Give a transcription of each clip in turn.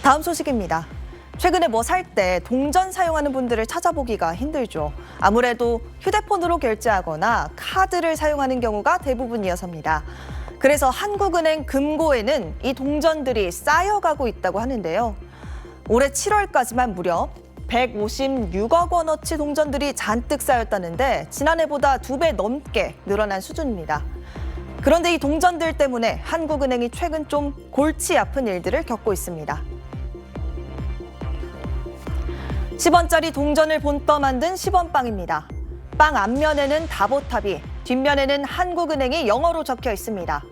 다음 소식입니다. 최근에 뭐 살 때 동전 사용하는 분들을 찾아보기가 힘들죠. 아무래도 휴대폰으로 결제하거나 카드를 사용하는 경우가 대부분이어서입니다. 그래서 한국은행 금고에는 이 동전들이 쌓여가고 있다고 하는데요. 올해 7월까지만 무려 156억 원어치 동전들이 잔뜩 쌓였다는데 지난해보다 2배 넘게 늘어난 수준입니다. 그런데 이 동전들 때문에 한국은행이 최근 좀 골치 아픈 일들을 겪고 있습니다. 10원짜리 동전을 본떠 만든 10원빵입니다. 빵 앞면에는 다보탑이, 뒷면에는 한국은행이 영어로 적혀 있습니다.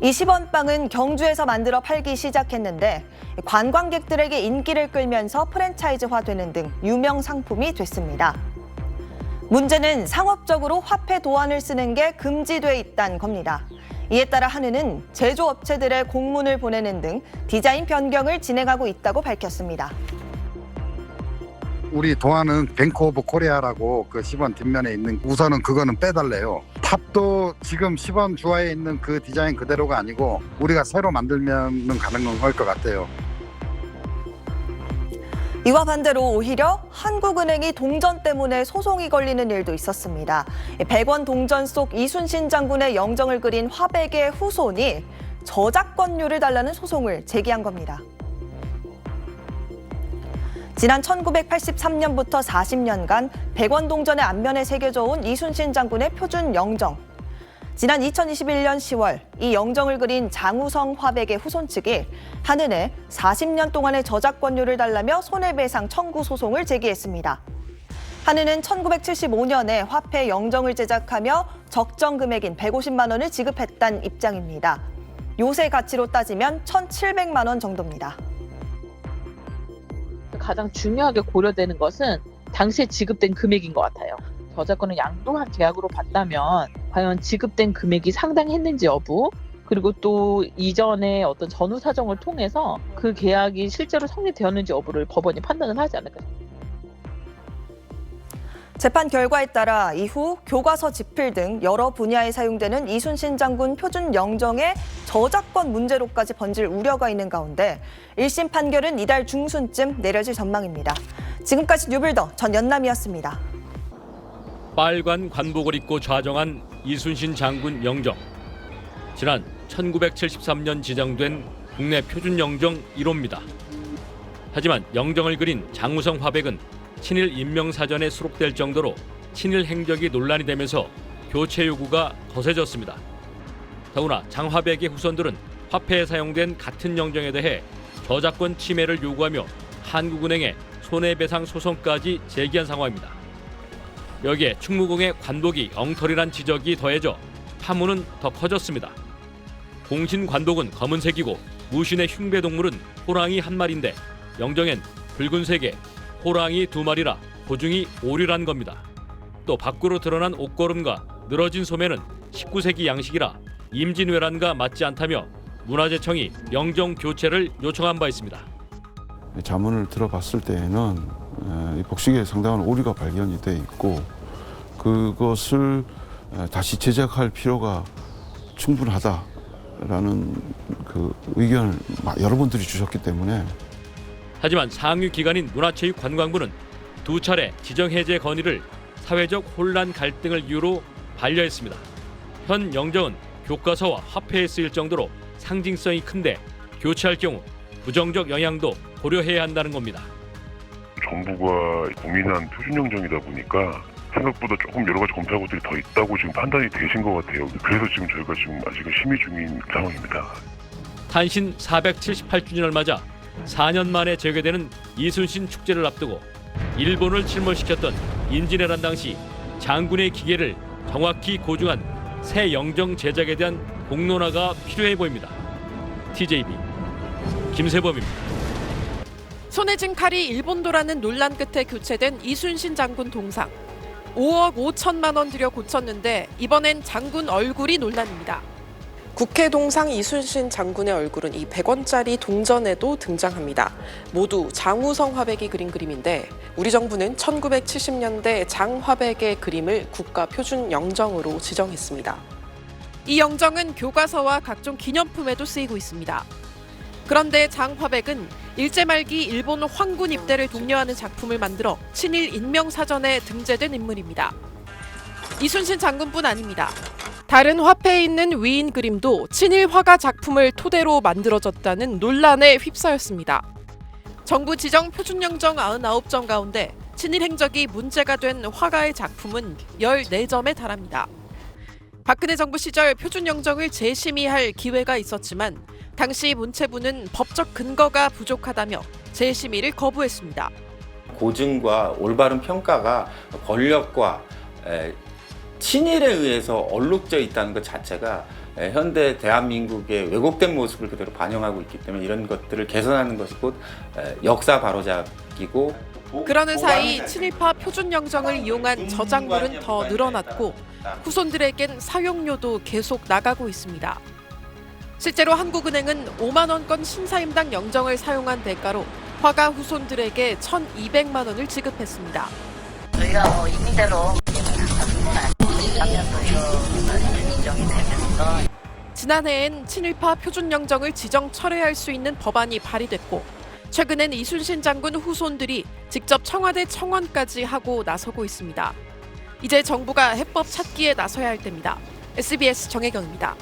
이 10원빵은 경주에서 만들어 팔기 시작했는데 관광객들에게 인기를 끌면서 프랜차이즈화되는 등 유명 상품이 됐습니다. 문제는 상업적으로 화폐 도안을 쓰는 게 금지돼 있다는 겁니다. 이에 따라 한은은 제조업체들의 공문을 보내는 등 디자인 변경을 진행하고 있다고 밝혔습니다. 우리 도안은 뱅크 오브 코리아라고 그 10원 뒷면에 있는 우선은 그거는 빼달래요. 탑도 지금 10원 주화에 있는 그 디자인 그대로가 아니고 우리가 새로 만들면 가능할 것 같아요. 이와 반대로 오히려 한국은행이 동전 때문에 소송이 걸리는 일도 있었습니다. 100원 동전 속 이순신 장군의 영정을 그린 화백의 후손이 저작권료를 달라는 소송을 제기한 겁니다. 지난 1983년부터 40년간 100원 동전의 앞면에 새겨져 온 이순신 장군의 표준 영정. 지난 2021년 10월 이 영정을 그린 장우성 화백의 후손 측이 한은에 40년 동안의 저작권료를 달라며 손해배상 청구 소송을 제기했습니다. 한은은 1975년에 화폐 영정을 제작하며 적정 금액인 150만 원을 지급했다는 입장입니다. 요새 가치로 따지면 1,700만 원 정도입니다. 가장 중요하게 고려되는 것은 당시에 지급된 금액인 것 같아요. 저작권을 양도한 계약으로 봤다면 과연 지급된 금액이 상당했는지 여부, 그리고 또 이전에 어떤 전후 사정을 통해서 그 계약이 실제로 성립되었는지 여부를 법원이 판단을 하지 않을까 싶습니다. 재판 결과에 따라 이후 교과서 집필 등 여러 분야에 사용되는 이순신 장군 표준 영정의 저작권 문제로까지 번질 우려가 있는 가운데 1심 판결은 이달 중순쯤 내려질 전망입니다. 지금까지 뉴빌더 전연남이었습니다. 빨간 관복을 입고 좌정한 이순신 장군 영정. 지난 1973년 지정된 국내 표준 영정 1호입니다. 하지만 영정을 그린 장우성 화백은 친일 인명사전에 수록될 정도로 친일 행적이 논란이 되면서 교체 요구가 거세졌습니다. 더구나 장화백의 후손들은 화폐에 사용된 같은 영정에 대해 저작권 침해를 요구하며 한국은행에 손해배상 소송까지 제기한 상황입니다. 여기에 충무공의 관복이 엉터리란 지적이 더해져 파문은 더 커졌습니다. 공신 관복은 검은색이고 무신의 흉배동물은 호랑이 한 마리인데 영정엔 붉은색에 호랑이 2마리라 고중이 오류란 겁니다. 또 밖으로 드러난 옷걸음과 늘어진 소매는 19세기 양식이라 임진왜란과 맞지 않다며 문화재청이 영정 교체를 요청한 바 있습니다. 자문을 들어봤을 때에는 이 복식에 상당한 오류가 발견이 돼 있고 그것을 다시 제작할 필요가 충분하다라는 그 의견을 여러 분들이 주셨기 때문에 하지만 상위 기관인 문화체육관광부는 2차례 지정해제 건의를 사회적 혼란 갈등을 이유로 반려했습니다. 현 영정은 교과서와 화폐에 쓰일 정도로 상징성이 큰데 교체할 경우 부정적 영향도 고려해야 한다는 겁니다. 정부가 고민한 표준 영정이다 보니까 생각보다 조금 여러 가지 검토할 것들이 더 있다고 지금 판단이 되신 것 같아요. 그래서 지금 저희가 지금 아직은 심의 중인 상황입니다. 탄신 478주년을 맞아 4년 만에 재개되는 이순신 축제를 앞두고 일본을 침몰시켰던 임진왜란 당시 장군의 기계를 정확히 고증한 새 영정 제작에 대한 공론화가 필요해 보입니다. TJB 김세범입니다. 손에 쥔 칼이 일본도라는 논란 끝에 교체된 이순신 장군 동상. 5억 5천만 원 들여 고쳤는데 이번엔 장군 얼굴이 논란입니다. 국회 동상 이순신 장군의 얼굴은 이 100원짜리 동전에도 등장합니다. 모두 장우성 화백이 그린 그림인데 우리 정부는 1970년대 장화백의 그림을 국가표준 영정으로 지정했습니다. 이 영정은 교과서와 각종 기념품에도 쓰이고 있습니다. 그런데 장화백은 일제 말기 일본 황군 입대를 독려하는 작품을 만들어 친일 인명사전에 등재된 인물입니다. 이순신 장군뿐 아닙니다. 다른 화폐에 있는 위인 그림도 친일 화가 작품을 토대로 만들어졌다는 논란에 휩싸였습니다. 정부 지정 표준영정 99점 가운데 친일 행적이 문제가 된 화가의 작품은 14점에 달합니다. 박근혜 정부 시절 표준영정을 재심의할 기회가 있었지만 당시 문체부는 법적 근거가 부족하다며 재심의를 거부했습니다. 고증과 올바른 평가가 권력과 친일에 의해서 얼룩져 있다는 것 자체가 현대 대한민국의 왜곡된 모습을 그대로 반영하고 있기 때문에 이런 것들을 개선하는 것이 곧 역사 바로잡기고. 그러는 사이 친일파 표준영정을 이용한 저작물은 더 늘어났고 후손들에겐 사용료도 계속 나가고 있습니다. 실제로 한국은행은 5만 원권 신사임당 영정을 사용한 대가로 화가 후손들에게 1,200만 원을 지급했습니다. 저희가 임의대로 작년도 이거 인정이 되면서 지난해엔 친일파 표준영정을 지정 철회할 수 있는 법안이 발의됐고 최근엔 이순신 장군 후손들이 직접 청와대 청원까지 하고 나서고 있습니다. 이제 정부가 해법 찾기에 나서야 할 때입니다. SBS 정혜경입니다.